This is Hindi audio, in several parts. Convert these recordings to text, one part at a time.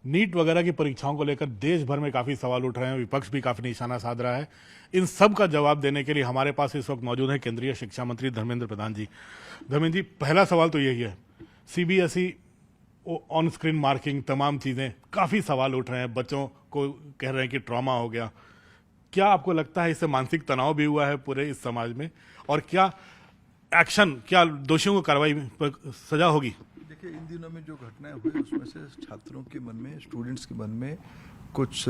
नीट वगैरह की परीक्षाओं को लेकर देश भर में काफी सवाल उठ रहे हैं, विपक्ष भी काफी निशाना साध रहा है। इन सब का जवाब देने के लिए हमारे पास इस वक्त मौजूद है केंद्रीय शिक्षा मंत्री धर्मेंद्र प्रधान जी। धर्मेंद्र जी, पहला सवाल तो यही है, सीबीएसई ऑन स्क्रीन मार्किंग, तमाम चीजें, काफी सवाल उठ रहे हैं, बच्चों को कह रहे हैं कि ट्रॉमा हो गया। क्या आपको लगता है इससे मानसिक तनाव भी हुआ है पूरे इस समाज में, और क्या एक्शन, क्या दोषियों को कार्रवाई पर सजा होगी? देखिए, इन दिनों में जो घटनाएं हुई उसमें से छात्रों के मन में, स्टूडेंट्स के मन में कुछ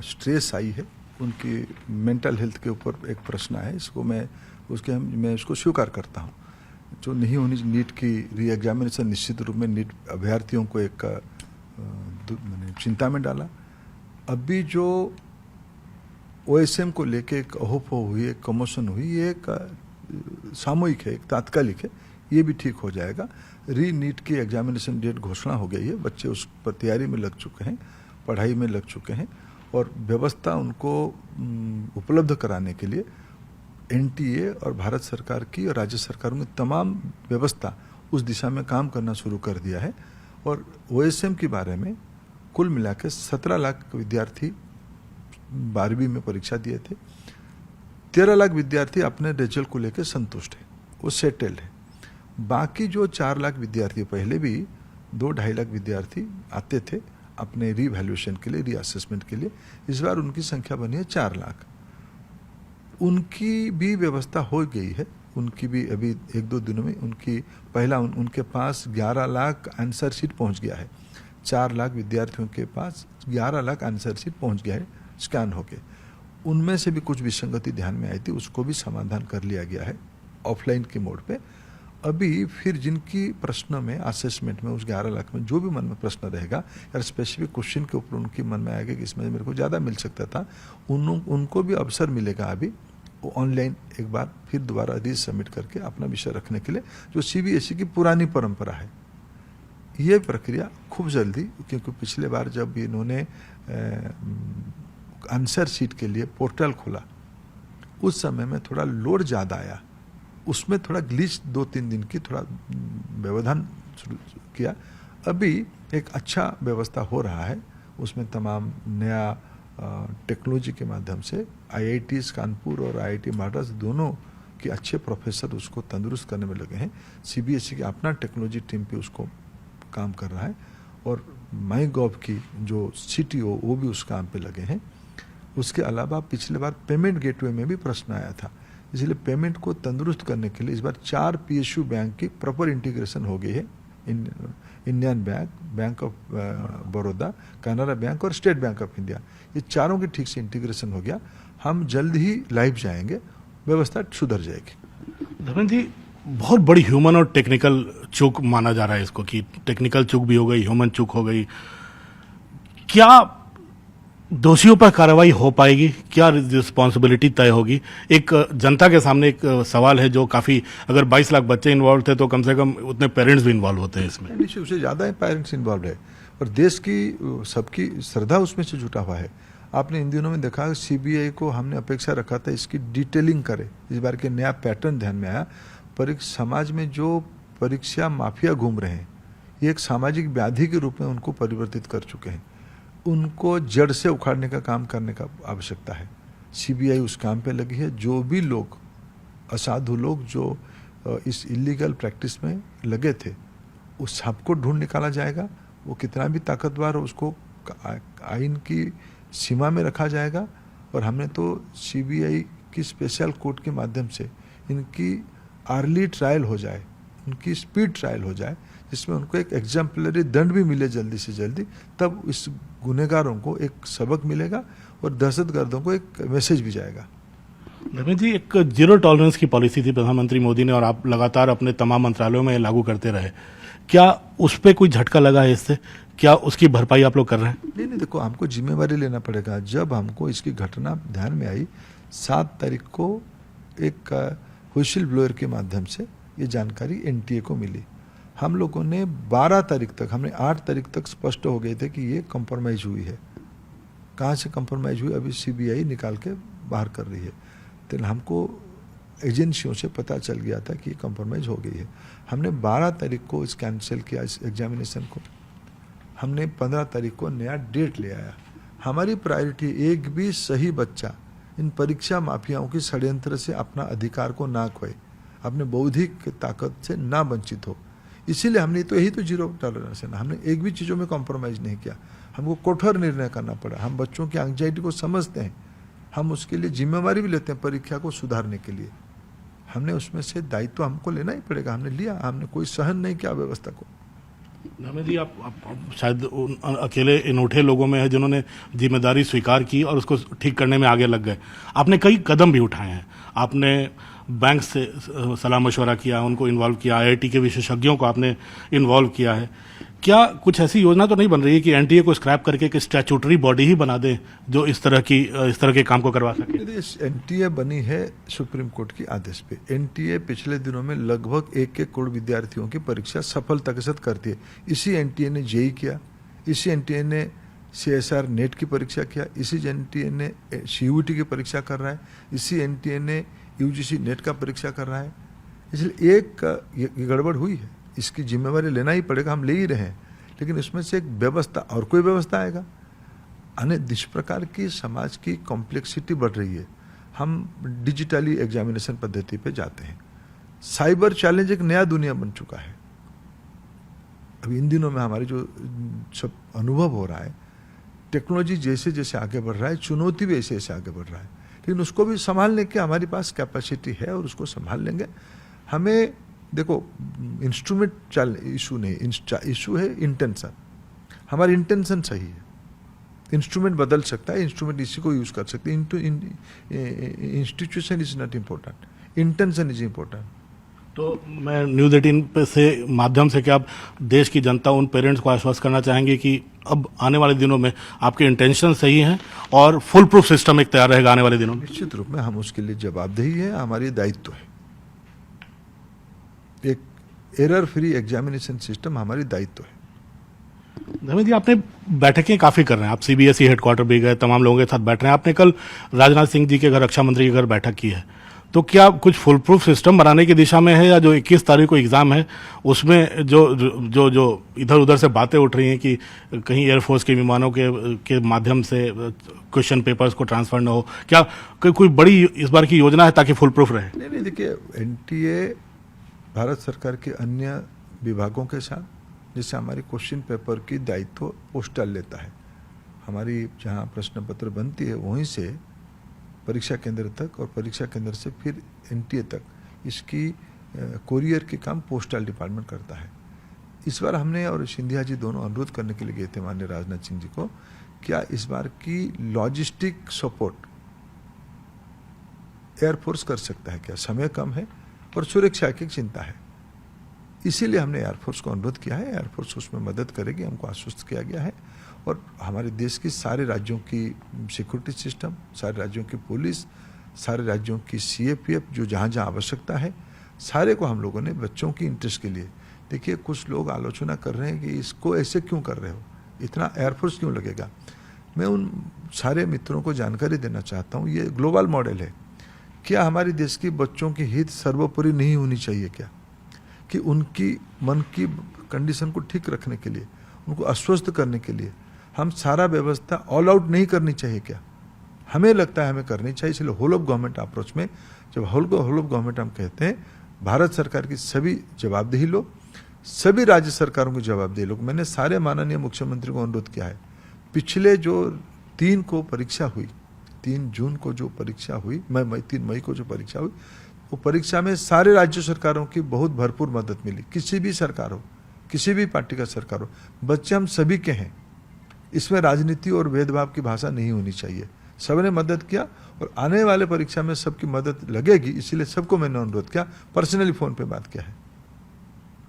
स्ट्रेस आई है, उनकी मेंटल हेल्थ के ऊपर एक प्रश्न है। इसको मैं इसको स्वीकार करता हूँ। जो नहीं होनी नीट की री एग्जामिनेशन निश्चित रूप में नीट अभ्यर्थियों को एक चिंता में डाला। अभी जो ओएसएम को लेके एक अहोपो हुई, एक कमोशन हुई, ये एक सामूहिक है, एक तात्कालिक है, ये भी ठीक हो जाएगा। री नीट की एग्जामिनेशन डेट घोषणा हो गई है, बच्चे उस पर तैयारी में लग चुके हैं, पढ़ाई में लग चुके हैं, और व्यवस्था उनको उपलब्ध कराने के लिए एनटीए और भारत सरकार की और राज्य सरकारों की तमाम व्यवस्था उस दिशा में काम करना शुरू कर दिया है। और ओएसएम के बारे में कुल मिला के 17 लाख विद्यार्थी 12वीं में परीक्षा दिए थे। 13 लाख विद्यार्थी अपने रिजल्ट को लेकर संतुष्ट है, वो सेटल्ड है। बाकी जो 4 लाख विद्यार्थी, पहले भी 2-2.5 लाख विद्यार्थी आते थे अपने रीवैल्यूएशन के लिए, रीअसेसमेंट के लिए, इस बार उनकी संख्या बनी है 4 लाख। उनकी भी व्यवस्था हो गई है, उनकी भी अभी 1-2 दिनों में उनके पास 11 लाख आंसर शीट पहुंच गया है। 4 लाख विद्यार्थियों के पास 11 लाख आंसर शीट पहुंच गया है स्कैन होके। उनमें से भी कुछ विसंगति ध्यान में आई थी, उसको भी समाधान कर लिया गया है ऑफलाइन के मोड पे। अभी फिर जिनकी प्रश्न में, असेसमेंट में, उस 11 लाख में जो भी मन में प्रश्न रहेगा या स्पेसिफिक क्वेश्चन के ऊपर उनकी मन में आएगा कि इसमें मेरे को ज़्यादा मिल सकता था, उनको भी अवसर मिलेगा अभी वो ऑनलाइन एक बार फिर दोबारा रीसबमिट करके अपना विषय रखने के लिए, जो सीबीएसई की पुरानी परंपरा है। ये प्रक्रिया खूब जल्दी, क्योंकि पिछले बार जब इन्होंने आंसर शीट के लिए पोर्टल खोला, उस समय में थोड़ा लोड ज़्यादा आया, उसमें थोड़ा ग्लिच 2-3 दिन की थोड़ा व्यवधान शुरू किया। अभी एक अच्छा व्यवस्था हो रहा है, उसमें तमाम नया टेक्नोलॉजी के माध्यम से आईआईटीज़ कानपुर और आईआईटी मद्रास दोनों के अच्छे प्रोफेसर उसको तंदुरुस्त करने में लगे हैं। सीबीएसई की अपना टेक्नोलॉजी टीम पे उसको काम कर रहा है, और माई गॉव की जो सीटीओ वो भी उस काम पे लगे हैं। उसके अलावा पिछले बार पेमेंट गेटवे में भी प्रश्न आया था, इसलिए पेमेंट को तंदुरुस्त करने के लिए इस बार 4 पीएसयू बैंक की प्रॉपर इंटीग्रेशन हो गई है। Indian bank, bank of Baroda, Canara bank और स्टेट बैंक ऑफ इंडिया, ये चारों की ठीक से इंटीग्रेशन हो गया। हम जल्द ही लाइव जाएंगे, व्यवस्था सुधर जाएगी। धर्मेंद्र जी, बहुत बड़ी ह्यूमन और टेक्निकल चूक माना जा रहा है इसको, कि टेक्निकल चूक भी हो गई, ह्यूमन चूक हो गई। क्या दोषियों पर कार्रवाई हो पाएगी? क्या रिस्पॉन्सिबिलिटी तय होगी? एक जनता के सामने एक सवाल है जो काफी, अगर 22 लाख बच्चे इन्वॉल्व थे तो कम से कम उतने पेरेंट्स भी इन्वॉल्व होते हैं इसमें। निश्चित उससे ज़्यादा पेरेंट्स इन्वॉल्व है, और देश की सबकी श्रद्धा उसमें से जुटा हुआ है। आपने इन दिनों में देखा, सीबीआई को हमने अपेक्षा रखा था इसकी डिटेलिंग करे। इस बार के नया पैटर्न ध्यान में आया, समाज में जो परीक्षा माफिया घूम रहे हैं, ये एक सामाजिक व्याधि के रूप में उनको परिवर्तित कर चुके हैं। उनको जड़ से उखाड़ने का काम करने का आवश्यकता है। सीबीआई उस काम पे लगी है। जो भी लोग, असाधु लोग जो इस इलीगल प्रैक्टिस में लगे थे, उस सबको ढूंढ निकाला जाएगा। वो कितना भी ताकतवर हो, उसको आइन की सीमा में रखा जाएगा। और हमने तो सीबीआई की स्पेशल कोर्ट के माध्यम से इनकी अर्ली ट्रायल हो जाए, उनकी स्पीड ट्रायल हो जाए, जिसमें उनको एक एग्जाम्पलरी दंड भी मिले जल्दी से जल्दी, तब इस गुनहगारों को एक सबक मिलेगा और दहशतगर्दों को एक मैसेज भी जाएगा। धर्मेंद्र जी, एक जीरो टॉलरेंस की पॉलिसी थी प्रधानमंत्री मोदी ने, और आप लगातार अपने तमाम मंत्रालयों में लागू करते रहे। क्या उस पर कोई झटका लगा है इससे? क्या उसकी भरपाई आप लोग कर रहे हैं? नहीं, देखो, हमको जिम्मेवारी लेना पड़ेगा। जब हमको इसकी घटना ध्यान में आई, 7 तारीख को एक व्हिसिल ब्लोअर के माध्यम से ये जानकारी एनटीए को मिली। हम लोगों ने 12 तारीख तक, हमने 8 तारीख तक स्पष्ट हो गए थे कि ये कंप्रोमाइज हुई है। कहाँ से कंप्रोमाइज हुई, अभी सीबीआई निकाल के बाहर कर रही है। तो हमको एजेंसियों से पता चल गया था कि ये कंप्रोमाइज हो गई है। हमने 12 तारीख को इस कैंसिल किया, इस एग्जामिनेशन को। हमने 15 तारीख को नया डेट ले आया। हमारी प्रायोरिटी एक भी सही बच्चा इन परीक्षा माफियाओं की षड्यंत्र से अपना अधिकार को ना खोए, अपने बौद्धिक ताकत से ना वंचित हो। इसीलिए हमने तो यही तो जीरो टॉलरेंस है ना, हमने एक भी चीज़ों में कॉम्प्रोमाइज़ नहीं किया। हमको कठोर निर्णय करना पड़ा। हम बच्चों की एंग्जाइटी को समझते हैं, हम उसके लिए जिम्मेवारी भी लेते हैं परीक्षा को सुधारने के लिए। हमने उसमें से दायित्व हमको लेना ही पड़ेगा, हमने लिया, हमने कोई सहन नहीं किया व्यवस्था को। धर्मेंद्र जी, आप शायद अकेले अनूठे लोगों में है जिन्होंने जिम्मेदारी स्वीकार की और उसको ठीक करने में आगे लग गए। आपने कई कदम भी उठाए हैं, आपने बैंक से सलाह मशवरा किया, उनको इन्वॉल्व किया, आईआईटी के विशेषज्ञों को आपने इन्वॉल्व किया है। क्या कुछ ऐसी योजना तो नहीं बन रही है कि एनटीए को स्क्रैप करके एक स्टैट्यूटरी बॉडी ही बना दें जो इस तरह के काम को करवा सके? एनटीए बनी है सुप्रीम कोर्ट की आदेश पे। एनटीए पिछले दिनों में लगभग 1 करोड़ विद्यार्थियों की परीक्षा सफलता के साथ करती है। इसी एनटीए ने जेईई किया, इसी एनटीए ने सीएसआर नेट की परीक्षा किया, इसी एनटीए ने सीयूईटी की परीक्षा कर रहा है, इसी एनटीए ने यूजीसी नेट का परीक्षा कर रहा है। इसलिए एक ये गड़बड़ हुई है, इसकी जिम्मेवारी लेना ही पड़ेगा, हम ले ही रहे हैं। लेकिन इसमें से एक व्यवस्था और कोई व्यवस्था आएगा। जिस प्रकार की समाज की कॉम्प्लेक्सिटी बढ़ रही है, हम डिजिटली एग्जामिनेशन पद्धति पे जाते हैं। साइबर चैलेंज एक नया दुनिया बन चुका है। अभी इन दिनों में हमारे जो सब अनुभव हो रहा है, टेक्नोलॉजी जैसे जैसे आगे बढ़ रहा है, चुनौती भी ऐसे ऐसे आगे बढ़ रहा है, लेकिन उसको भी संभालने की हमारे पास कैपेसिटी है और उसको संभाल लेंगे। हमें देखो, इंस्ट्रूमेंट इशू नहीं, इशू है इंटेंशन। हमारी इंटेंशन सही है, इंस्ट्रूमेंट बदल सकता है, इंस्ट्रूमेंट इसी को यूज कर सकते हैं। Institution is not important, intention is important. तो मैं न्यूज़ 18 पे से माध्यम से क्या आप देश की जनता, उन पेरेंट्स को आश्वस्त करना चाहेंगे कि अब आने वाले दिनों में आपके इंटेंशन सही हैं और फुल प्रूफ सिस्टम एक तैयार रहेगा आने वाले दिनों में? निश्चित रूप में हम उसके लिए जवाबदेही है, हमारी दायित्व है। एक एरर फ्री एग्जामिनेशन सिस्टम हमारी दायित्व है। धर्मेंद्र जी, आपने बैठकें काफ़ी कर रहे हैं, आप सीबीएसई हेडक्वार्टर भी गए, तमाम लोगों के साथ बैठ रहे हैं। आपने कल राजनाथ सिंह जी के घर, रक्षा मंत्री के घर बैठक की है, तो क्या कुछ फुल प्रूफ सिस्टम बनाने की दिशा में है, या जो 21 तारीख को एग्ज़ाम है उसमें जो इधर उधर से बातें उठ रही हैं कि कहीं एयरफोर्स के विमानों के माध्यम से क्वेश्चन पेपर्स को ट्रांसफर न हो, क्या कोई बड़ी इस बार की योजना है ताकि फुल प्रूफ रहे? नहीं, देखिए, एनटीए भारत सरकार के अन्य विभागों के साथ, जैसे हमारी क्वेश्चन पेपर की दायित्व पोस्टल लेता है, हमारी जहाँ प्रश्न पत्र बनती है वहीं से परीक्षा केंद्र तक और परीक्षा केंद्र से फिर एनटीए तक, इसकी कोरियर के काम पोस्टल डिपार्टमेंट करता है। इस बार हमने और सिंधिया जी दोनों अनुरोध करने के लिए गए थे माननीय राजनाथ सिंह जी को, क्या इस बार की लॉजिस्टिक सपोर्ट एयरफोर्स कर सकता है क्या? समय कम है और सुरक्षा की चिंता है, इसीलिए हमने एयरफोर्स को अनुरोध किया है। एयरफोर्स उसमें मदद करेगी, हमको आश्वस्त किया गया है। और हमारे देश की सारे राज्यों की सिक्योरिटी सिस्टम, सारे राज्यों की पुलिस, सारे राज्यों की सीएपीएफ, जो जहाँ जहाँ आवश्यकता है, सारे को हम लोगों ने बच्चों की इंटरेस्ट के लिए। देखिए, कुछ लोग आलोचना कर रहे हैं कि इसको ऐसे क्यों कर रहे हो, इतना एयरफोर्स क्यों लगेगा। मैं उन सारे मित्रों को जानकारी देना चाहता हूँ, ये ग्लोबल मॉडल है। क्या हमारे देश के बच्चों की हित सर्वोपरि नहीं होनी चाहिए क्या? कि उनकी मन की कंडीशन को ठीक रखने के लिए, उनको आश्वस्त करने के लिए हम सारा व्यवस्था ऑल आउट नहीं करनी चाहिए क्या? हमें लगता है हमें करनी चाहिए। इसलिए होल ऑफ गवर्नमेंट अप्रोच में, जब होल ऑफ गवर्नमेंट हम कहते हैं, भारत सरकार की सभी जवाबदेही लो, सभी राज्य सरकारों की जवाबदेही लो। मैंने सारे माननीय मुख्यमंत्री को अनुरोध किया है, पिछले जो 3 को परीक्षा हुई, 3 जून को जो परीक्षा हुई, 3 मई को जो परीक्षा हुई, वो परीक्षा में सारे राज्य सरकारों की बहुत भरपूर मदद मिली। किसी भी सरकार हो, किसी भी पार्टी का सरकार हो, बच्चे हम सभी के हैं। इसमें राजनीति और भेदभाव की भाषा नहीं होनी चाहिए। सबने मदद किया और आने वाले परीक्षा में सबकी मदद लगेगी, इसीलिए सबको मैंने अनुरोध किया, पर्सनली फोन पे बात किया है।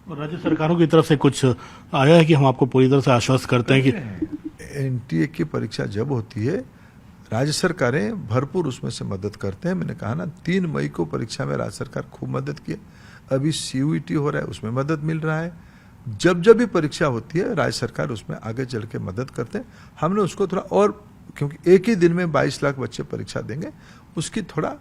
और राज्य सरकारों की तरफ से कुछ आया है कि हम आपको पूरी तरह से आश्वस्त करते हैं कि एनटीए की परीक्षा जब होती है, राज्य सरकारें भरपूर उसमें से मदद करते हैं। मैंने कहा ना, 3 मई को परीक्षा में राज्य सरकार खूब मदद की है। अभी सीयूईटी हो रहा है, उसमें मदद मिल रहा है। जब जब भी परीक्षा होती है, राज्य सरकार उसमें आगे चल के मदद करते हैं। हमने उसको थोड़ा और, क्योंकि एक ही दिन में 22 लाख बच्चे परीक्षा देंगे, उसकी थोड़ा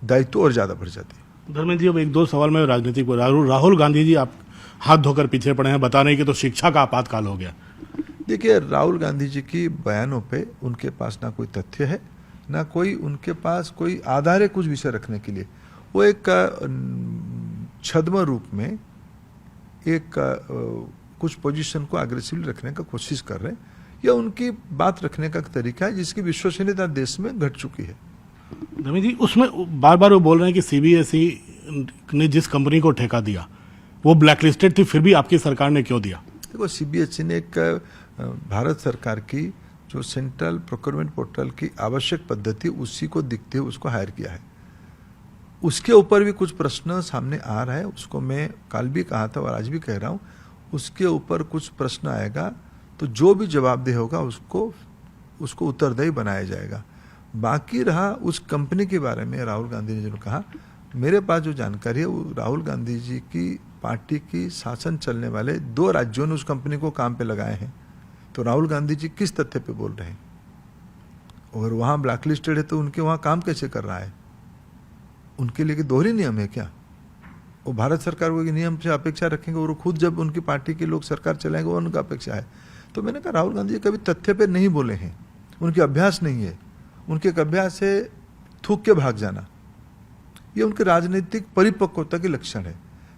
दायित्व और ज़्यादा बढ़ जाती है। धर्मेंद्र जी, अब 1-2 सवाल में राजनीतिक राहुल गांधी जी आप हाथ धोकर पीछे पड़े हैं, बता रहे हैं कि तो शिक्षा का आपातकाल हो गया। देखिए, राहुल गांधी जी की बयानों पे उनके पास ना कोई तथ्य है, ना कोई उनके पास कोई आधार है कुछ विषय रखने के लिए। वो एक छद्म रूप में एक कुछ पोजीशन को अग्रेसिवली रखने का कोशिश कर रहे हैं। यह उनकी बात रखने का तरीका है जिसकी विश्वसनीयता देश में घट चुकी है। धर्मेंद्र जी, उसमें बार बार वो बोल रहे हैं कि सीबीएसई ने जिस कंपनी को ठेका दिया वो ब्लैकलिस्टेड थी, फिर भी आपकी सरकार ने क्यों दिया? देखो, सीबीएसई ने एक भारत सरकार की जो सेंट्रल प्रोक्योरमेंट पोर्टल की आवश्यक पद्धति उसी को दिखते हुए उसको हायर किया है। उसके ऊपर भी कुछ प्रश्न सामने आ रहा है, उसको मैं कल भी कहा था और आज भी कह रहा हूँ, उसके ऊपर कुछ प्रश्न आएगा तो जो भी जवाबदेह होगा उसको उत्तरदायी बनाया जाएगा। बाकी रहा उस कंपनी के बारे में, राहुल गांधी ने जो कहा, मेरे पास जो जानकारी है वो राहुल गांधी जी की पार्टी की शासन चलने वाले 2 राज्यों ने उस कंपनी को काम पे लगाए हैं। तो राहुल गांधी जी किस तथ्य पे बोल रहे हैं? अगर वहाँ ब्लैकलिस्टेड है तो उनके वहाँ काम कैसे कर रहा है? उनके लिए दोहरी नियम है क्या? वो भारत सरकार को नियम से अपेक्षा रखेंगे और खुद जब उनकी पार्टी के लोग सरकार चलाएंगे वो उनका अपेक्षा है। तो मैंने कहा, राहुल गांधी जी कभी तथ्य पे नहीं बोले हैं, उनके अभ्यास नहीं है। उनके एक अभ्यास है थूक के भाग जाना, ये उनके राजनीतिक परिपक्वता के लक्षण है।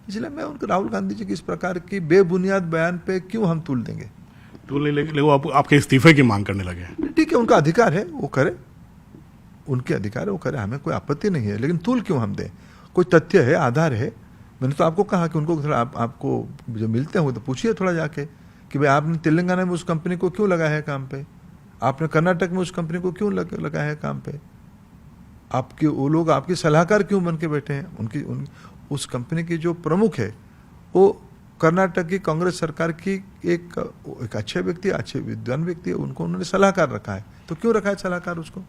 इसलिए मैं उनके राहुल गांधी जी की इस प्रकार की बेबुनियाद बयान पे क्यों हम तुल देंगे? वो आपके इस्तीफे की मांग करने लगे। ठीक है, उनका अधिकार है, वो करे, उनके अधिकार है, वो करे, हमें कोई आपत्ति नहीं है। लेकिन तुल क्यों हम दें? कोई तथ्य है, आधार है। मैंने तो आपको कहा कि उनको थोड़ा आपको जो मिलते हैं वो तो पूछिए थोड़ा जाके कि भाई आपने तेलंगाना में उस कंपनी को क्यों लगाया है काम पे, आपने कर्नाटक में उस कंपनी को क्यों लगाया है काम पे, आपके वो लोग आपके सलाहकार क्यों बन के बैठे हैं? उस कंपनी की जो प्रमुख है वो कर्नाटक की कांग्रेस सरकार की एक अच्छे व्यक्ति, अच्छे विद्वान व्यक्ति है, उनको उन्होंने सलाहकार रखा है। तो क्यों रखा है सलाहकार उसको?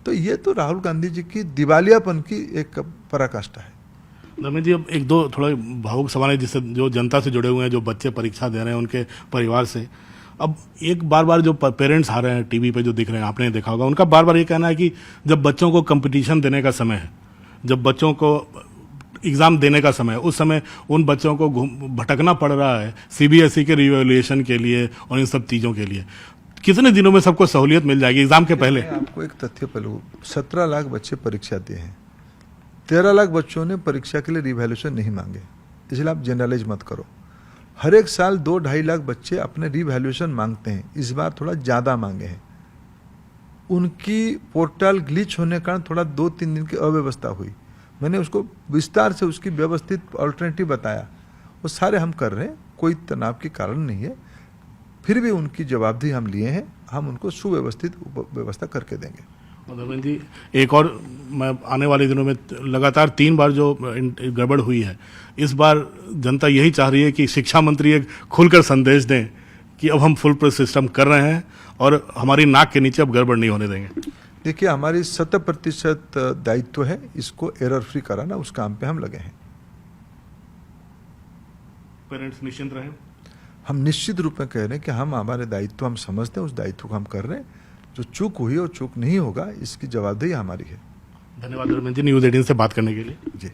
तो ये तो राहुल गांधी जी की दिवालियापन की एक पराकाष्ठा है। धर्मेंद्र जी, अब एक दो थोड़ा भावुक सवाल है जिससे जो जनता से जुड़े हुए हैं, जो बच्चे परीक्षा दे रहे हैं उनके परिवार से। अब एक बार जो पेरेंट्स आ रहे हैं टीवी पे जो दिख रहे हैं, आपने देखा होगा, उनका बार ये कहना है कि जब बच्चों को कंपटीशन देने का समय है, जब बच्चों को एग्ज़ाम देने का समय है, उस समय उन बच्चों को भटकना पड़ रहा है सीबीएसई के रिवैल्यूएशन के लिए और इन सब चीज़ों के लिए। कितने दिनों में सबको सहूलियत मिल जाएगी एग्जाम के पहले? आपको एक तथ्य पहलू, 17 लाख बच्चे परीक्षा दिए हैं, 13 लाख बच्चों ने परीक्षा के लिए रिवैल्यूएशन नहीं मांगे। इसलिए आप जनरलाइज मत करो। हर एक साल 2-2.5 लाख बच्चे अपने रिवैल्यूएशन मांगते हैं, इस बार थोड़ा ज़्यादा मांगे हैं। उनकी पोर्टल ग्लिच होने के कारण थोड़ा 2-3 दिन की अव्यवस्था हुई। मैंने उसको विस्तार से उसकी व्यवस्थित ऑल्टरनेटिव बताया, वो सारे हम कर रहे हैं, कोई तनाव के कारण नहीं है। फिर भी उनकी जवाबदेही हम लिए हैं, हम उनको सुव्यवस्थित व्यवस्था करके देंगे। धर्मेंद्र जी, एक और मैं आने वाले दिनों में लगातार 3 बार जो गड़बड़ हुई है, इस बार जनता यही चाह रही है कि शिक्षा मंत्री एक खुलकर संदेश दें कि अब हम फुल प्रूफ सिस्टम कर रहे हैं और हमारी नाक के नीचे अब गड़बड़ नहीं होने देंगे। देखिए, हमारी 100% दायित्व है इसको एरर फ्री कराना, उस काम पे हम लगे हैं। पेरेंट्स निश्चिंत रहें। हम निश्चित रूप में कह रहे हैं कि हम हमारे दायित्व हम समझते हैं, उस दायित्व को हम कर रहे हैं। जो चूक हुई और चूक नहीं होगा, इसकी जवाबदेही हमारी है। धन्यवाद धर्मेंद्र जी, न्यूज़ 18 से बात करने के लिए। जी।